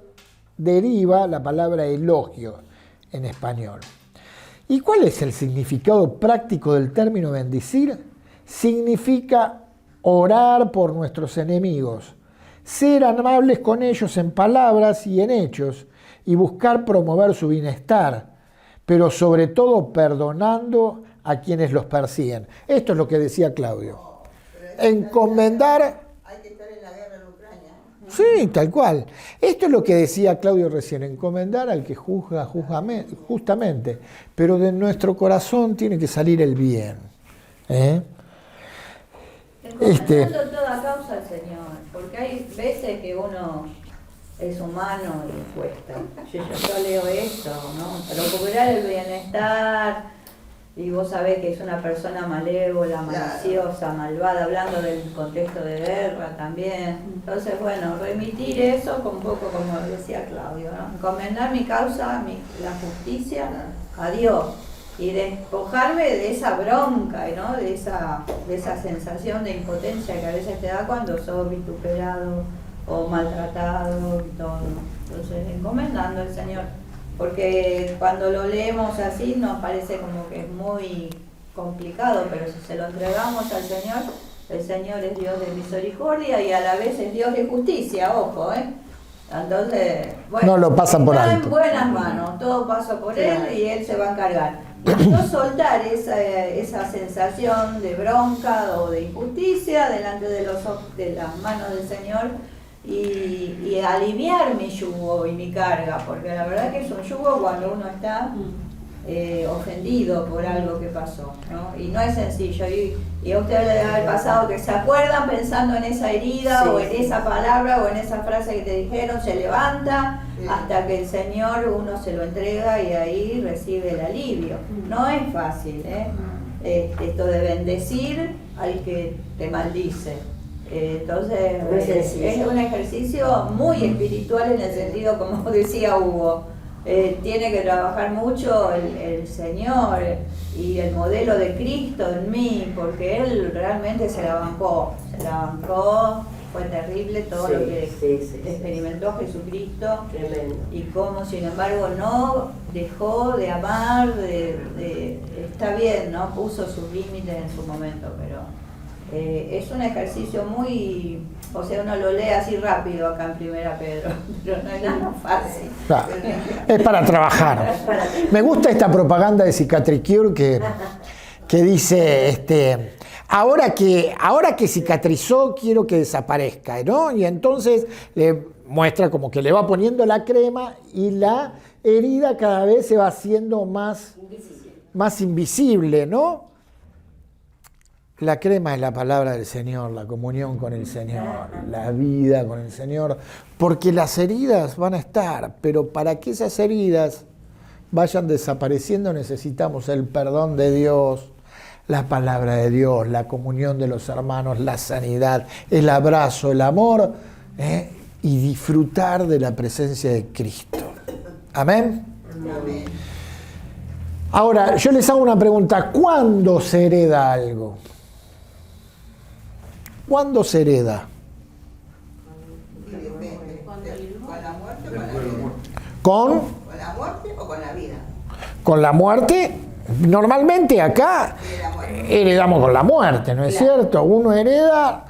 deriva la palabra elogio en español. ¿Y cuál es el significado práctico del término bendecir? Significa orar por nuestros enemigos, ser amables con ellos en palabras y en hechos y buscar promover su bienestar, pero sobre todo perdonando a quienes los persiguen. Esto es lo que decía Claudio. Encomendar. Hay que estar en la guerra en Ucrania. Sí, tal cual. Esto es lo que decía Claudio recién, encomendar al que juzga justamente, pero de nuestro corazón tiene que salir el bien. Encomendando toda causa al Señor, porque hay veces que uno es humano y cuesta. Yo leo esto, ¿no? Procurar el bienestar, y vos sabés que es una persona malévola, maliciosa, malvada, hablando del contexto de guerra también. Entonces, bueno, remitir eso un poco como decía Claudio, ¿no? Encomendar mi causa, la justicia a Dios y despojarme de esa bronca, ¿no? de esa sensación de impotencia que a veces te da cuando sos vituperado o maltratado y todo. Entonces, encomendando al Señor. Porque cuando lo leemos así nos parece como que es muy complicado, pero si se lo entregamos al Señor, el Señor es Dios de misericordia y a la vez es Dios de justicia, ojo, Entonces, bueno, No lo pasan por está alto. en buenas manos, todo pasa por Él y Él se va a encargar. No soltar esa sensación de bronca o de injusticia delante de las manos del Señor y aliviar mi yugo y mi carga, porque la verdad que es un yugo cuando uno está ofendido por algo que pasó, ¿no? Y no es sencillo, y a ustedes les debe haber pasado que se acuerdan pensando en esa herida, Sí, o en sí. esa palabra o en esa frase que te dijeron, se levanta hasta que el Señor uno se lo entrega y ahí recibe el alivio. No es fácil, esto de bendecir al que te maldice. Entonces, No es sencillo. es un ejercicio muy espiritual en el sentido, como decía Hugo, tiene que trabajar mucho el Señor y el modelo de Cristo en mí, porque Él realmente se la bancó, fue terrible todo lo que experimentó Jesucristo. Tremendo. Y cómo sin embargo no dejó de amar, está bien, ¿no? Puso sus límites en su momento, pero es un ejercicio muy, o sea, uno lo lee así rápido acá en Primera Pedro, pero no es nada fácil. Claro, es para trabajar. Me gusta esta propaganda de Cicatricure que dice, ahora que cicatrizó, quiero que desaparezca, ¿no? Y entonces le muestra como que le va poniendo la crema y la herida cada vez se va haciendo más invisible, ¿no? La crema es la palabra del Señor, la comunión con el Señor, la vida con el Señor, porque las heridas van a estar, pero para que esas heridas vayan desapareciendo necesitamos el perdón de Dios, la palabra de Dios, la comunión de los hermanos, la sanidad, el abrazo, el amor, y disfrutar de la presencia de Cristo. Amén. Amén. Ahora, yo les hago una pregunta, ¿cuándo se hereda algo? ¿Cuándo se hereda? Y depende. ¿Con la muerte o con la Después de la vida? muerte. ¿Con ¿Con la muerte o con la vida? la muerte? Normalmente acá heredamos con la muerte, ¿no es cierto? Uno hereda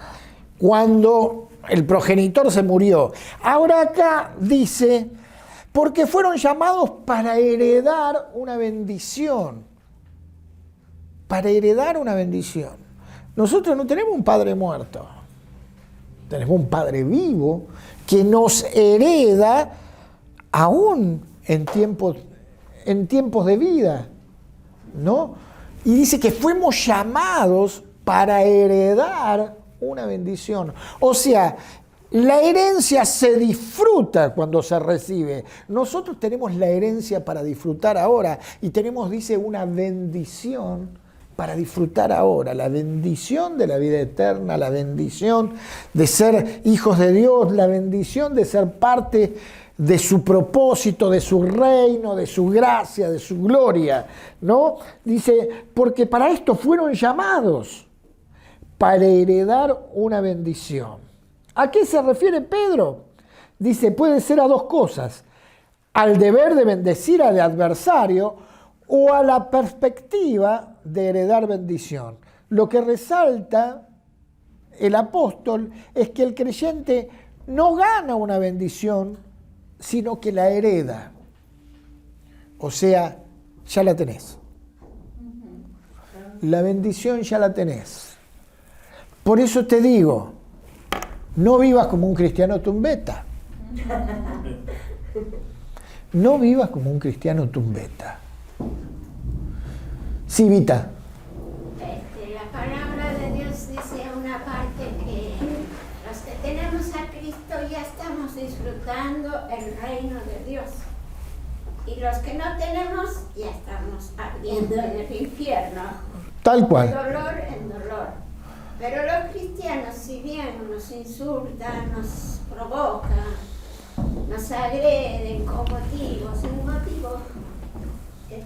cuando el progenitor se murió. Ahora acá dice, porque fueron llamados para heredar una bendición. Para heredar una bendición. Nosotros no tenemos un padre muerto. Tenemos un padre vivo que nos hereda aún en tiempos de vida, ¿no? Y dice que fuimos llamados para heredar una bendición. O sea, la herencia se disfruta cuando se recibe. Nosotros tenemos la herencia para disfrutar ahora y tenemos, dice, una bendición para disfrutar ahora, la bendición de la vida eterna, la bendición de ser hijos de Dios, la bendición de ser parte de su propósito, de su reino, de su gracia, de su gloria, ¿no? Dice, porque para esto fueron llamados, para heredar una bendición. ¿A qué se refiere Pedro? Dice, puede ser a dos cosas, al deber de bendecir al adversario o a la perspectiva de heredar bendición. Lo que resalta el apóstol es que el creyente no gana una bendición, sino que la hereda. O sea, ya la tenés. La bendición ya la tenés. Por eso te digo, no vivas como un cristiano tumbeta. No vivas como un cristiano tumbeta. Sí, Vita. La palabra de Dios dice una parte que los que tenemos a Cristo ya estamos disfrutando el reino de Dios. Y los que no tenemos ya estamos ardiendo en el infierno. Tal cual. De dolor en dolor. Pero los cristianos, si bien nos insultan, nos provocan, nos agreden con motivos, sin motivo,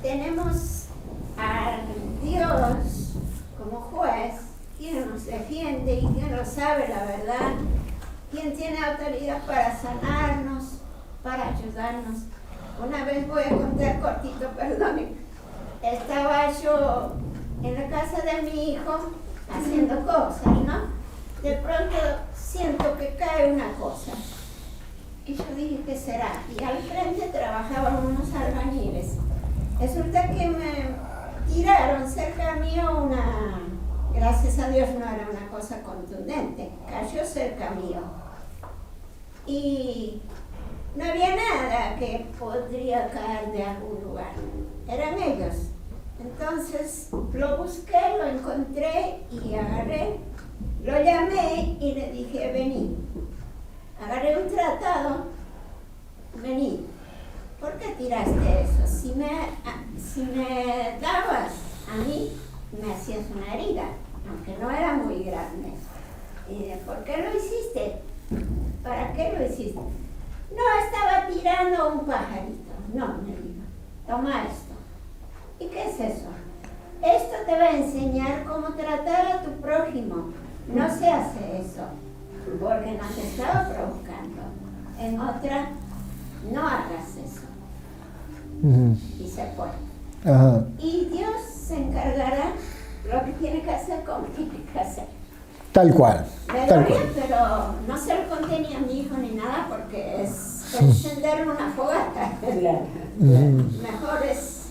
tenemos a Dios como juez, quien nos defiende y quien nos sabe la verdad, quien tiene autoridad para sanarnos, para ayudarnos. Una vez voy a contar cortito, perdón. Estaba yo en la casa de mi hijo haciendo cosas, ¿no? De pronto siento que cae una cosa. Y yo dije, ¿qué será? Y al frente trabajaban unos albañiles. Resulta que me tiraron cerca mío una, gracias a Dios no era una cosa contundente, cayó cerca mío. Y no había nada que podría caer de algún lugar, eran ellos. Entonces lo busqué, lo encontré y agarré, lo llamé y le dije, vení. Agarré un tratado, vení. ¿Por qué tiraste eso? Si me dabas a mí, me hacías una herida, aunque no era muy grande. ¿Por qué lo hiciste? ¿Para qué lo hiciste? No estaba tirando un pajarito, No, me dijo, toma esto. ¿Y qué es eso? Esto te va a enseñar cómo tratar a tu prójimo. No se hace eso, porque nos estaba provocando. En otra, no hagas eso. Y se fue. Ajá. Y Dios se encargará lo que tiene que hacer, como tiene que hacer. Tal cual. Me Tal dolía, cual. pero no se lo conté ni a mi hijo ni nada, porque es encender una fogata. Mejor es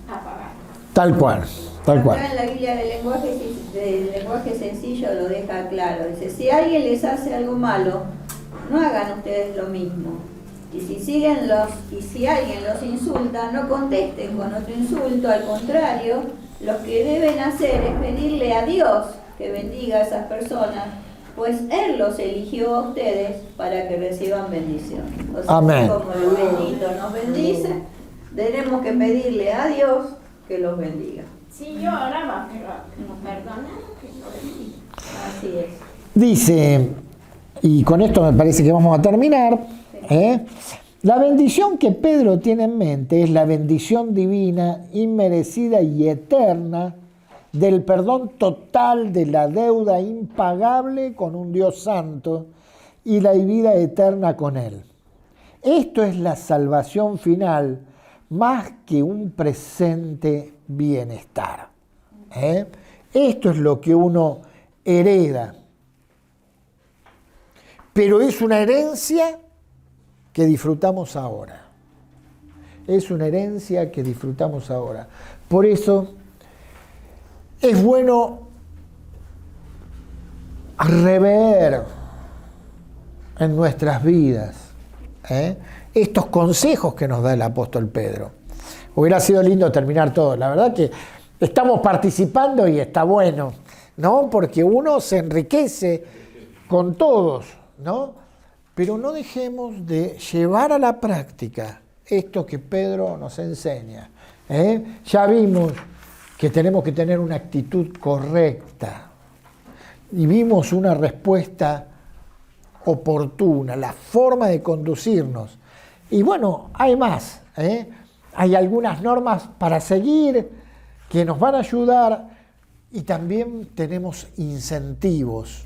apagar. Tal cual. Tal cual. Acá en la Biblia del lenguaje sencillo lo deja claro. Dice, si alguien les hace algo malo, no hagan ustedes lo mismo. Y si alguien los insulta, no contesten con otro insulto. Al contrario, lo que deben hacer es pedirle a Dios que bendiga a esas personas, pues Él los eligió a ustedes para que reciban bendición. O sea, Amén. como el bendito nos bendice, tenemos que pedirle a Dios que los bendiga. Sí, yo oraba, pero no perdonaba que lo bendiga. Así es. Dice, y con esto me parece que vamos a terminar, la bendición que Pedro tiene en mente es la bendición divina, inmerecida y eterna del perdón total de la deuda impagable con un Dios santo y la vida eterna con Él. Esto es la salvación final más que un presente bienestar. Esto es lo que uno hereda. Pero es una herencia que disfrutamos ahora. Es una herencia que disfrutamos ahora. Por eso es bueno rever en nuestras vidas estos consejos que nos da el apóstol Pedro. Hubiera sido lindo terminar todo. La verdad que estamos participando y está bueno, ¿no? Porque uno se enriquece con todos, ¿no? Pero no dejemos de llevar a la práctica esto que Pedro nos enseña. Ya vimos que tenemos que tener una actitud correcta y vimos una respuesta oportuna, la forma de conducirnos. Y bueno, hay más. Hay algunas normas para seguir que nos van a ayudar y también tenemos incentivos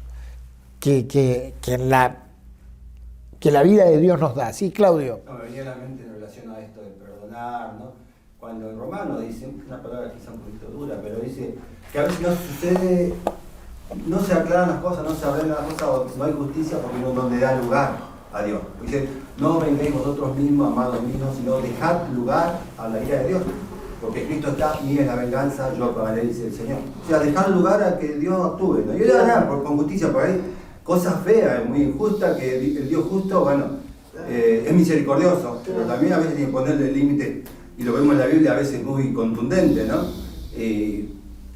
que la vida de Dios nos da. ¿Sí, Claudio? No, me venía a la mente en relación a esto de perdonar, ¿no? Cuando en Romano dice, una palabra quizá un poquito dura, pero dice que a veces no sucede, no se aclaran las cosas, no se arreglan las cosas, o no hay justicia porque no le da lugar a Dios. Dice, no vengáis vosotros mismos, amados míos, sino dejad lugar a la ira de Dios. Porque Cristo está, mía es la venganza, yo pagaré, dice el Señor. O sea, dejar lugar a que Dios actúe, ¿no? Y yo nada, con justicia, por ahí, cosas feas, muy injustas, que el Dios justo, bueno, es misericordioso, pero también a veces tiene que ponerle límite, y lo vemos en la Biblia a veces muy contundente, ¿no?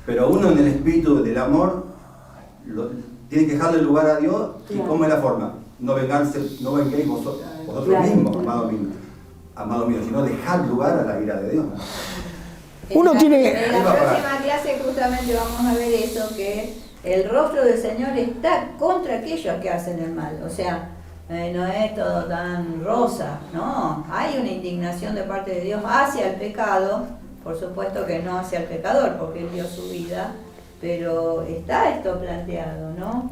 Pero uno en el espíritu del amor tiene que dejarle lugar a Dios, y ¿cómo es la forma? No vengáis vosotros mismos, amados míos, sino dejar lugar a la ira de Dios, ¿no? Uno tiene... En la próxima clase justamente vamos a ver eso, que el rostro del Señor está contra aquellos que hacen el mal. O sea, no es todo tan rosa, no. Hay una indignación de parte de Dios hacia el pecado, por supuesto que no hacia el pecador, porque Él dio su vida, pero está esto planteado, ¿no?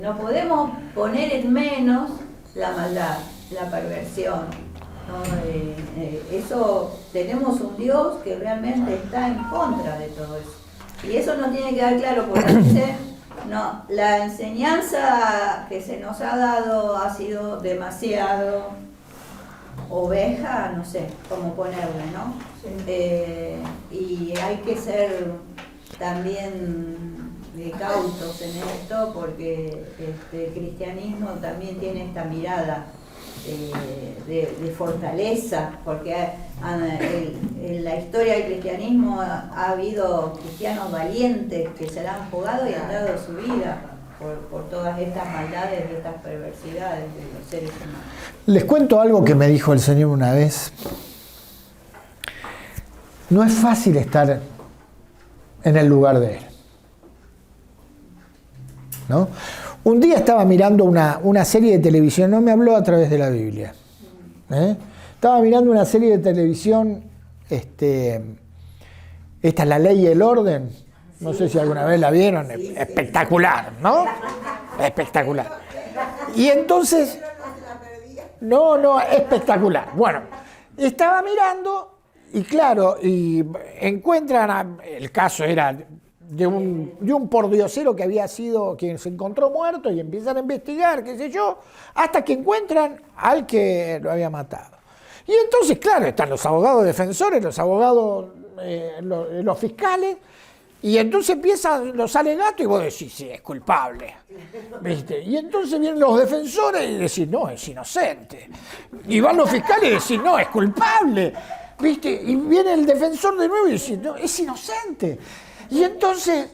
No podemos poner en menos la maldad, la perversión. ¿No? Eso, tenemos un Dios que realmente está en contra de todo eso. Y eso nos tiene que quedar claro, porque a veces no, la enseñanza que se nos ha dado ha sido demasiado oveja, no sé cómo ponerle, ¿no? Y hay que ser también cautos en esto, porque el cristianismo también tiene esta mirada de fortaleza, porque en la historia del cristianismo ha habido cristianos valientes que se la han jugado y han dado su vida por todas estas maldades y estas perversidades de los seres humanos. Les cuento algo que me dijo el Señor una vez. No es fácil estar en el lugar de Él, ¿no? Un día estaba mirando una serie de televisión, no me habló a través de la Biblia. Estaba mirando una serie de televisión, esta es La Ley y el Orden. No sé si alguna vez la vieron. Espectacular, ¿no? Espectacular. Y entonces... No, espectacular. Bueno, estaba mirando y claro, y encuentran, el caso era de un pordiosero que había sido, quien se encontró muerto y empiezan a investigar, qué sé yo, hasta que encuentran al que lo había matado. Y entonces, claro, están los abogados defensores, los abogados, los fiscales, y entonces empiezan los alegatos y vos decís, sí, es culpable. ¿Viste? Y entonces vienen los defensores y decís, no, es inocente. Y van los fiscales y decís, no, es culpable. ¿Viste? Y viene el defensor de nuevo y dice, no, es inocente. Y entonces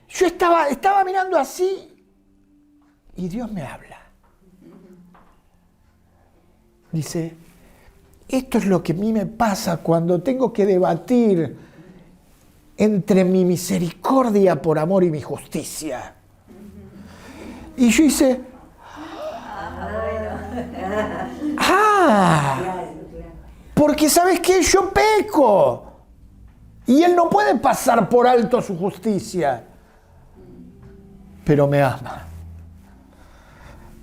yo estaba mirando así y Dios me habla. Dice, esto es lo que a mí me pasa cuando tengo que debatir entre mi misericordia por amor y mi justicia. Y yo hice, porque ¿sabes qué? Yo peco. Y Él no puede pasar por alto su justicia. Pero me ama.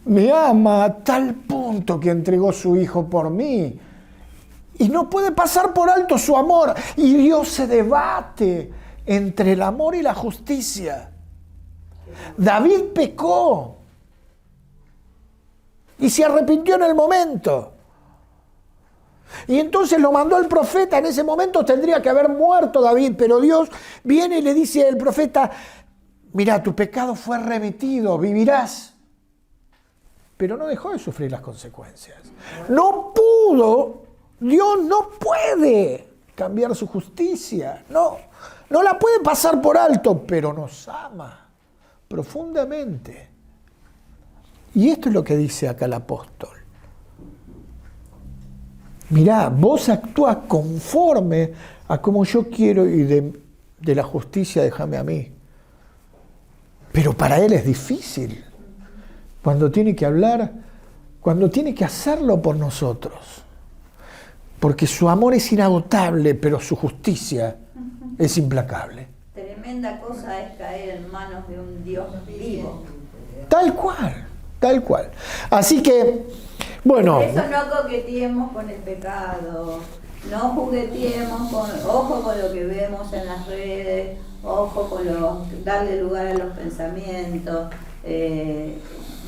Me ama a tal punto que entregó su Hijo por mí. Y no puede pasar por alto su amor. Y Dios se debate entre el amor y la justicia. David pecó. Y se arrepintió en el momento. Y entonces lo mandó el profeta. En ese momento tendría que haber muerto David. Pero Dios viene y le dice al profeta, mira, tu pecado fue remitido, vivirás. Pero no dejó de sufrir las consecuencias. No pudo. Dios no puede cambiar su justicia, no la puede pasar por alto, pero nos ama profundamente. Y esto es lo que dice acá el apóstol. Mirá, vos actúas conforme a como yo quiero y de la justicia déjame a mí. Pero para Él es difícil cuando tiene que hablar, cuando tiene que hacerlo por nosotros. Porque su amor es inagotable, pero su justicia es implacable. Tremenda cosa es caer en manos de un Dios vivo. Tal cual, tal cual. Así que, bueno... Por eso no coqueteemos con el pecado, no jugueteemos ojo con lo que vemos en las redes, ojo con darle lugar a los pensamientos,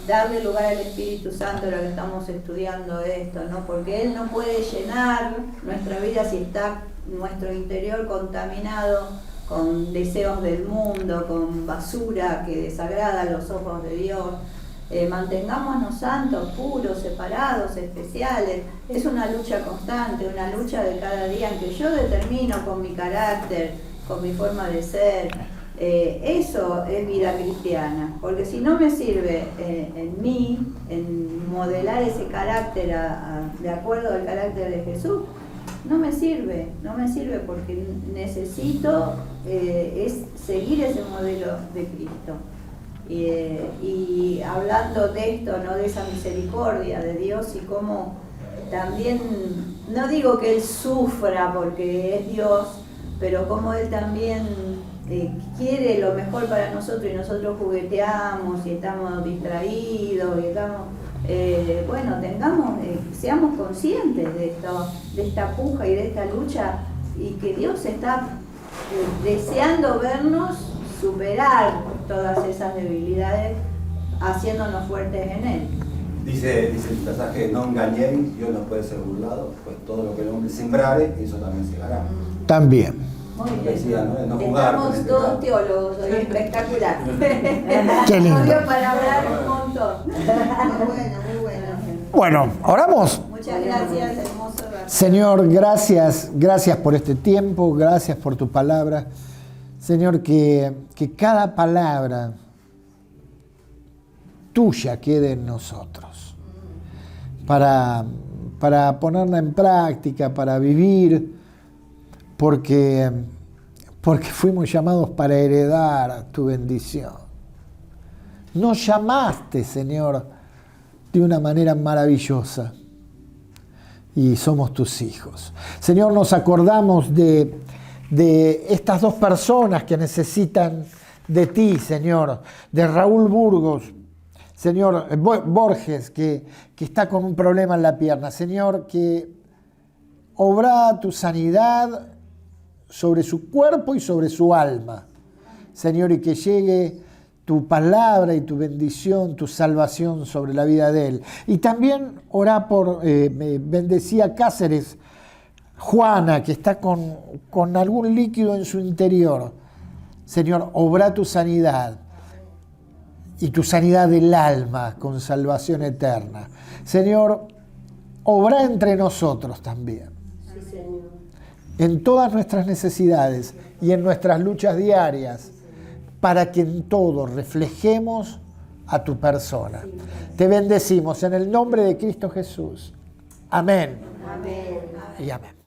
darle lugar al Espíritu Santo, lo que estamos estudiando esto, ¿no? Porque Él no puede llenar nuestra vida si está nuestro interior contaminado con deseos del mundo, con basura que desagrada a los ojos de Dios. Mantengámonos santos, puros, separados, especiales. Es una lucha constante, una lucha de cada día en que yo determino con mi carácter, con mi forma de ser. Eso es vida cristiana, porque si no me sirve en mí, en modelar ese carácter de acuerdo al carácter de Jesús, no me sirve porque necesito es seguir ese modelo de Cristo. Y hablando de esto, ¿no? De esa misericordia de Dios y cómo también, no digo que Él sufra porque es Dios, pero como Él también quiere lo mejor para nosotros y nosotros jugueteamos y estamos distraídos y estamos, seamos conscientes de esta puja y de esta lucha y que Dios está deseando vernos superar todas esas debilidades haciéndonos fuertes en Él. Dice el pasaje, no engañéis, Dios no puede ser burlado, pues todo lo que el hombre sembrare, eso también segará. También. Muy bien. Decía, no jugar con Estamos el todos pecado. teólogos hoy, espectacular. Qué lindo. Nos dio para hablar un montón. Muy bueno. Bueno, oramos. Muchas gracias, hermoso. Señor, gracias por este tiempo, gracias por tu palabra. Señor, que cada palabra tuya quede en nosotros para ponerla en práctica, para vivir, porque fuimos llamados para heredar tu bendición. Nos llamaste, Señor, de una manera maravillosa. y somos tus hijos. Señor, nos acordamos de estas dos personas que necesitan de ti, Señor, de Raúl Burgos, Señor, Borges, que está con un problema en la pierna. Señor, que obra tu sanidad sobre su cuerpo y sobre su alma. Señor, y que llegue tu palabra y tu bendición, tu salvación sobre la vida de él. Y también orá por, bendecía Cáceres, Juana, que está con algún líquido en su interior. Señor, obra tu sanidad y tu sanidad del alma con salvación eterna. Señor, obra entre nosotros también. Sí, Señor. En todas nuestras necesidades y en nuestras luchas diarias, para que en todo reflejemos a tu persona. Te bendecimos en el nombre de Cristo Jesús. Amén. Amén. Y amén.